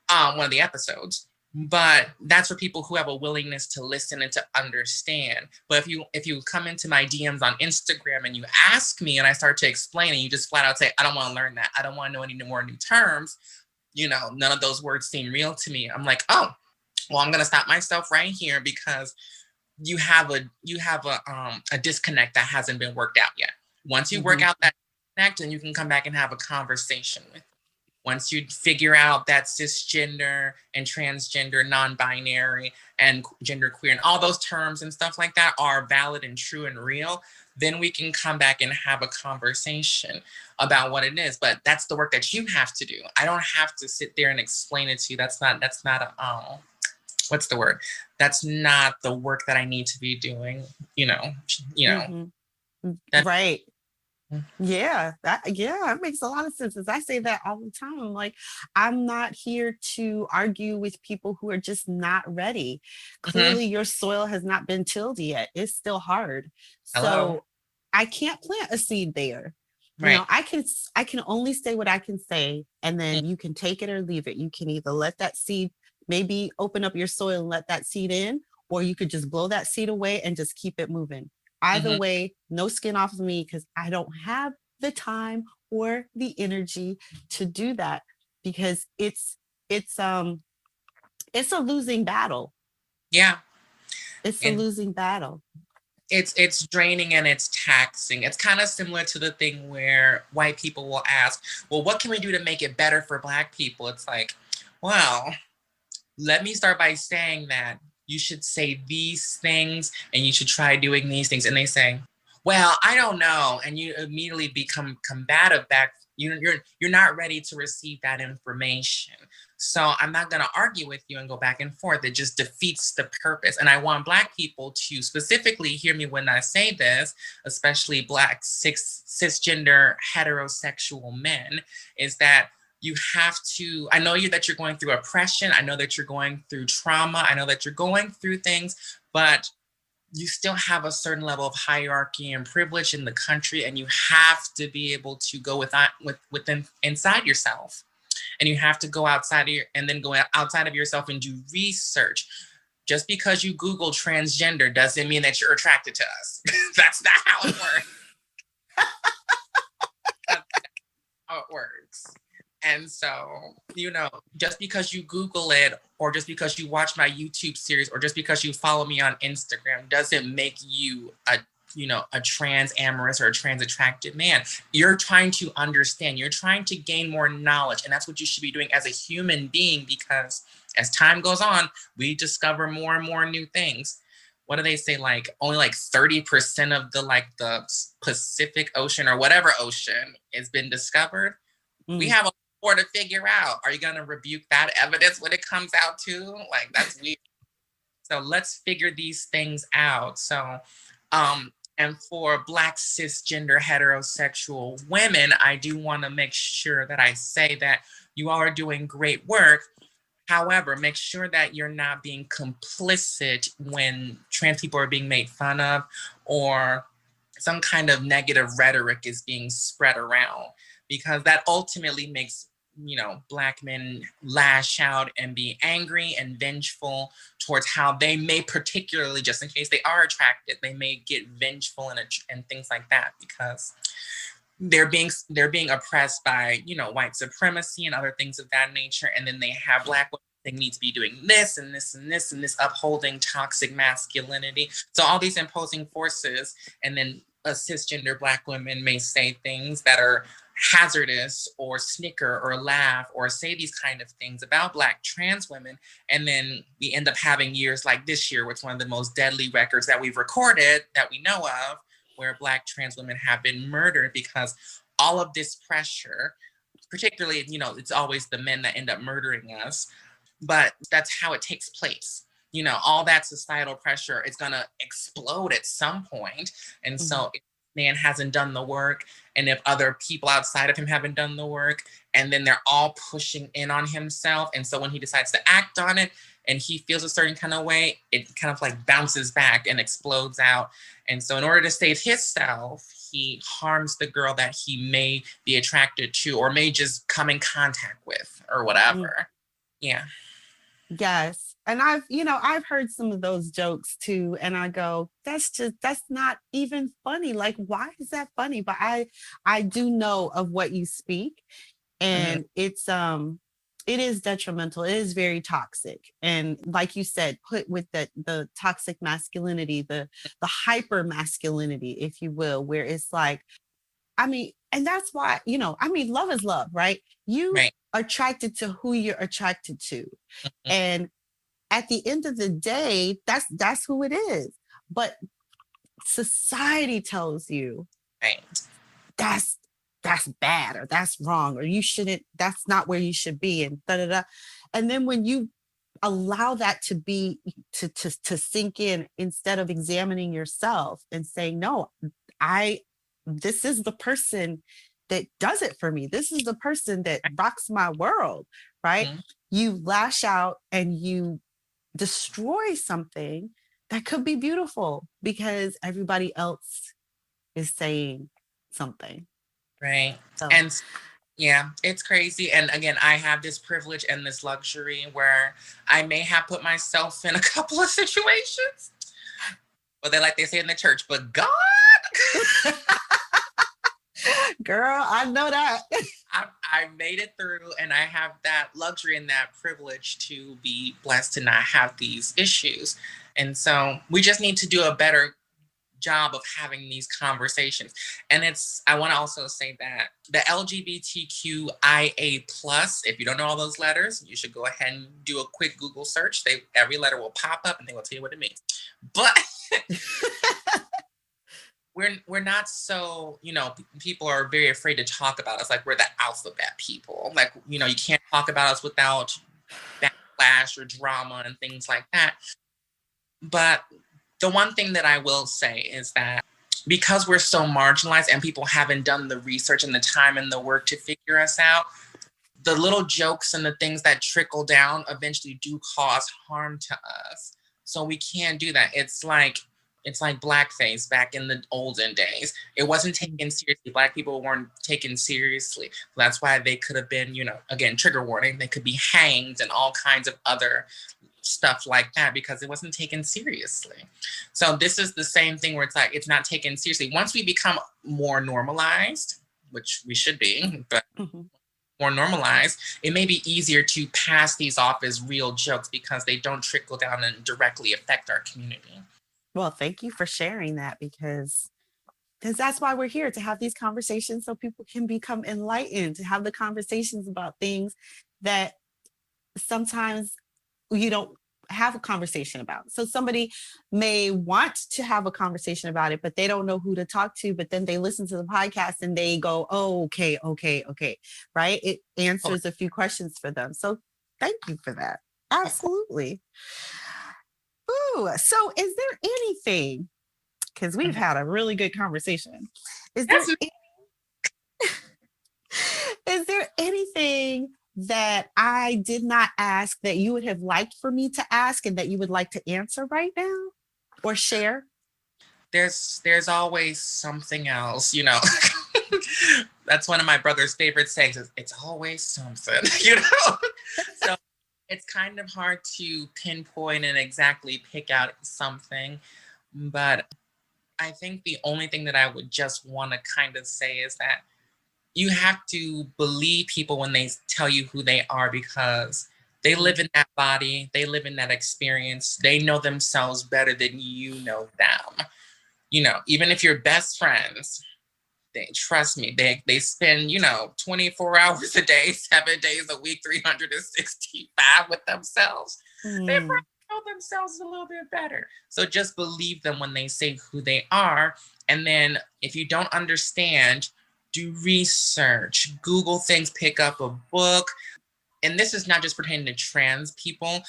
one of the episodes. But that's for people who have a willingness to listen and to understand. But if you come into my DMs on Instagram and you ask me and I start to explain and you just flat out say, I don't want to learn that, I don't want to know any more new terms, none of those words seem real to me. I'm like, oh, well, I'm going to stop myself right here, because you have a disconnect that hasn't been worked out yet. Once you work out that disconnect, then you can come back and have a conversation with. Once you figure out that cisgender and transgender, non-binary and genderqueer and all those terms and stuff like that are valid and true and real, then we can come back and have a conversation about what it is. But that's the work that you have to do. I don't have to sit there and explain it to you. That's not what's the word? That's not the work that I need to be doing, Right. Yeah, that makes a lot of sense. As I say that all the time, I'm like, I'm not here to argue with people who are just not ready. Clearly, your soil has not been tilled yet. It's still hard. Hello. So I can't plant a seed there. Right. I can only say what I can say, and then you can take it or leave it. You can either let that seed, maybe open up your soil and let that seed in, or you could just blow that seed away and just keep it moving. Either way, no skin off of me, because I don't have the time or the energy to do that. because it's it's a losing battle. Yeah. It's a And losing battle. it's draining and it's taxing. It's kind of similar to the thing where white people will ask, well, what can we do to make it better for Black people? It's like, well, let me start by saying that you should say these things and you should try doing these things. And they say, well, I don't know. And you immediately become combative back. You're not ready to receive that information. So I'm not going to argue with you and go back and forth. It just defeats the purpose. And I want Black people to specifically hear me when I say this, especially Black cisgender heterosexual men, is that you have to, I know that you're going through oppression. I know that you're going through trauma. I know that you're going through things, but you still have a certain level of hierarchy and privilege in the country, and you have to be able to go within inside yourself, and you have to go outside of outside of yourself and do research. Just because you Google transgender doesn't mean that you're attracted to us. That's not how it works. That's how it works. And so, just because you Google it, or just because you watch my YouTube series, or just because you follow me on Instagram doesn't make you a trans amorous or a trans attracted man. You're trying to understand, you're trying to gain more knowledge. And that's what you should be doing as a human being, because as time goes on, we discover more and more new things. What do they say? Like only 30% of the Pacific Ocean or whatever ocean has been discovered. We have more to figure out. Are you going to rebuke that evidence when it comes out too? Like, that's weird. So let's figure these things out. So, and for Black cisgender heterosexual women, I do want to make sure that I say that you all are doing great work. However, make sure that you're not being complicit when trans people are being made fun of, or some kind of negative rhetoric is being spread around, because that ultimately makes Black men lash out and be angry and vengeful towards how they may, particularly just in case they are attracted, they may get vengeful and things like that, because they're being oppressed by white supremacy and other things of that nature. And then they have Black women, they need to be doing this and this and this and this, upholding toxic masculinity. So all these imposing forces, and then cisgender Black women may say things that are hazardous, or snicker or laugh or say these kind of things about Black trans women. And then we end up having years like this year, which is one of the most deadly records that we've recorded that we know of, where Black trans women have been murdered, because all of this pressure, particularly, it's always the men that end up murdering us, but that's how it takes place. All that societal pressure is going to explode at some point. And so if man hasn't done the work, and if other people outside of him haven't done the work, and then they're all pushing in on himself, and so when he decides to act on it and he feels a certain kind of way, it kind of bounces back and explodes out. And so in order to save himself, he harms the girl that he may be attracted to, or may just come in contact with, or whatever. Yeah. Yes. And I've heard some of those jokes too. And I go, that's not even funny. Like, why is that funny? But I do know of what you speak, and it is detrimental. It is very toxic. And like you said, put with the toxic masculinity, the hyper masculinity, if you will, where it's like, and that's why, love is love, right? You attracted to who you're attracted to. And at the end of the day, that's who it is. But society tells you that's bad, or that's wrong, or you shouldn't, that's not where you should be, and da da da. And then when you allow that to be to sink in, instead of examining yourself and saying, no, this is the person that does it for me. This is the person that rocks my world, right? You lash out and you destroy something that could be beautiful because everybody else is saying something. Right. So. And yeah, it's crazy. And again, I have this privilege and this luxury where I may have put myself in a couple of situations, but they say in the church, but God. Girl, I know that. I made it through, and I have that luxury and that privilege to be blessed to not have these issues. And so we just need to do a better job of having these conversations. And I want to also say that the LGBTQIA plus, if you don't know all those letters, you should go ahead and do a quick Google search. Every letter will pop up and they will tell you what it means. But we're not so, people are very afraid to talk about us. Like, we're the alphabet people. Like, you can't talk about us without backlash or drama and things like that. But the one thing that I will say is that because we're so marginalized and people haven't done the research and the time and the work to figure us out, the little jokes and the things that trickle down eventually do cause harm to us. So we can't do that. It's like blackface back in the olden days. It wasn't taken seriously. Black people weren't taken seriously. That's why they could have been, again, trigger warning, they could be hanged and all kinds of other stuff like that because it wasn't taken seriously. So this is the same thing where it's like, it's not taken seriously. Once we become more normalized, which we should be, but more normalized, it may be easier to pass these off as real jokes because they don't trickle down and directly affect our community. Well, thank you for sharing that because that's why we're here, to have these conversations so people can become enlightened, to have the conversations about things that sometimes you don't have a conversation about. So somebody may want to have a conversation about it, but they don't know who to talk to. But then they listen to the podcast and they go, oh, okay. Right. It answers a few questions for them. So thank you for that. Absolutely. Ooh, so is there anything, because we've had a really good conversation. Is there anything that I did not ask that you would have liked for me to ask and that you would like to answer right now or share? There's always something else, That's one of my brother's favorite sayings, is it's always something, So it's kind of hard to pinpoint and exactly pick out something. But I think the only thing that I would just want to kind of say is that you have to believe people when they tell you who they are, because they live in that body, they live in that experience, they know themselves better than you know them. Even if you're best friends, trust me, they spend, 24 hours a day, 7 days a week, 365 with themselves. They probably know themselves a little bit better. So just believe them when they say who they are. And then if you don't understand, do research, Google things, pick up a book. And this is not just pertaining to trans people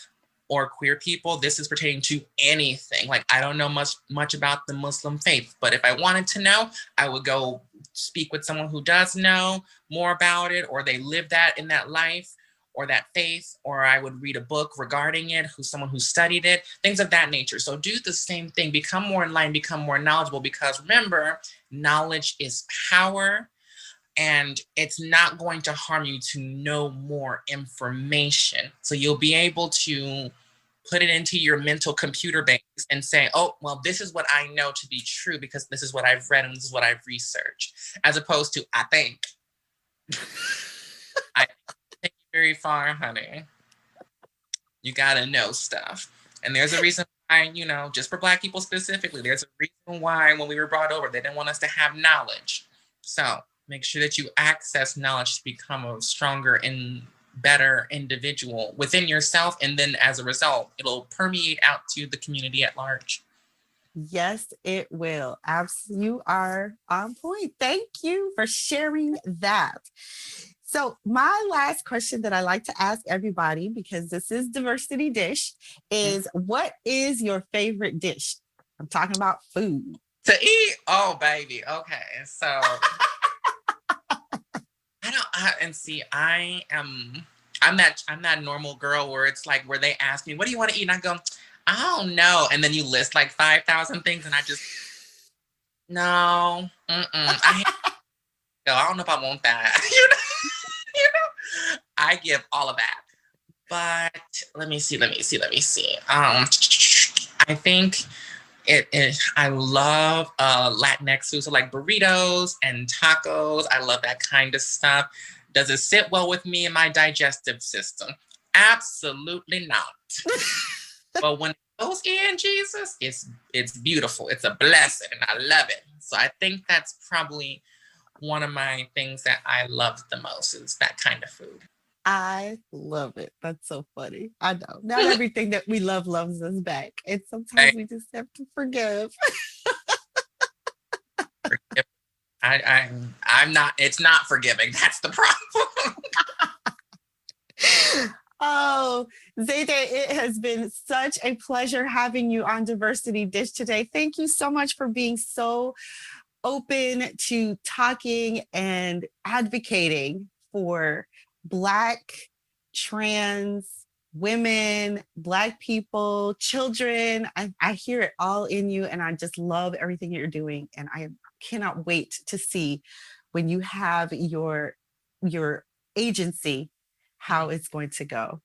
or queer people. This is pertaining to anything. Like, I don't know much about the Muslim faith, but if I wanted to know, I would go speak with someone who does know more about it, or they live that in that life or that faith, or I would read a book regarding it, someone who studied it, things of that nature. So do the same thing, become more enlightened, become more knowledgeable, because remember, knowledge is power. And it's not going to harm you to know more information. So you'll be able to put it into your mental computer base and say, oh, well, this is what I know to be true because this is what I've read and this is what I've researched, as opposed to, I think. I take you very far, honey. You got to know stuff. And there's a reason why, just for Black people specifically, there's a reason why when we were brought over, they didn't want us to have knowledge. So make sure that you access knowledge to become a stronger and better individual within yourself. And then as a result, it'll permeate out to the community at large. Yes, it will. Absolutely. You are on point. Thank you for sharing that. So my last question that I like to ask everybody, because this is Diversity Dish, is what is your favorite dish? I'm talking about food. To eat? Oh, baby. Okay. So I'm that normal girl where it's like, where they ask me, what do you want to eat? And I go, I don't know. And then you list like 5,000 things and I just, no, I don't know if I want that. I give all of that. But let me see. I think I love Latinx food, so like burritos and tacos. I love that kind of stuff. Does it sit well with me and my digestive system? Absolutely not. But when it goes in, Jesus, it's beautiful. It's a blessing. I love it. So I think that's probably one of my things that I love the most is that kind of food. I love it. That's so funny. I know. Not everything that we love loves us back. And sometimes we just have to forgive. I'm not, it's not forgiving. That's the problem. Oh, Zayde, it has been such a pleasure having you on Diversity Dish today. Thank you so much for being so open to talking and advocating for Black, trans women, Black people, children. I hear it all in you, and I just love everything that you're doing. And I cannot wait to see when you have your agency, how it's going to go.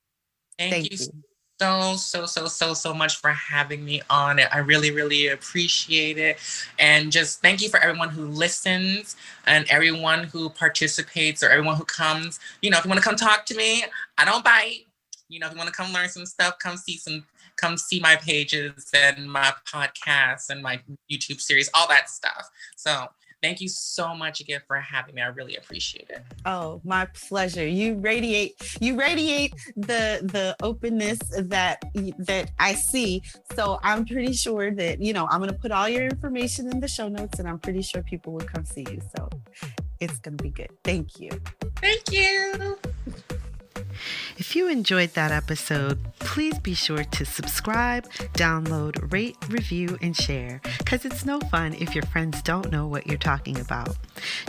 Thank you so much for having me on it. I really, really appreciate it. And just thank you for everyone who listens and everyone who participates or everyone who comes. You know, if you want to come talk to me, I don't bite. You know, if you want to come learn some stuff, come see my pages and my podcasts and my YouTube series, all that stuff. So thank you so much again for having me. I really appreciate it. Oh, my pleasure. You radiate the openness that I see. So I'm pretty sure that, you know, I'm going to put all your information in the show notes, and I'm pretty sure people will come see you. So it's going to be good. Thank you. Thank you. If you enjoyed that episode, please be sure to subscribe, download, rate, review, and share, because it's no fun if your friends don't know what you're talking about.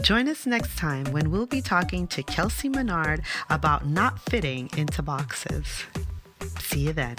Join us next time when we'll be talking to Kelsey Menard about not fitting into boxes. See you then.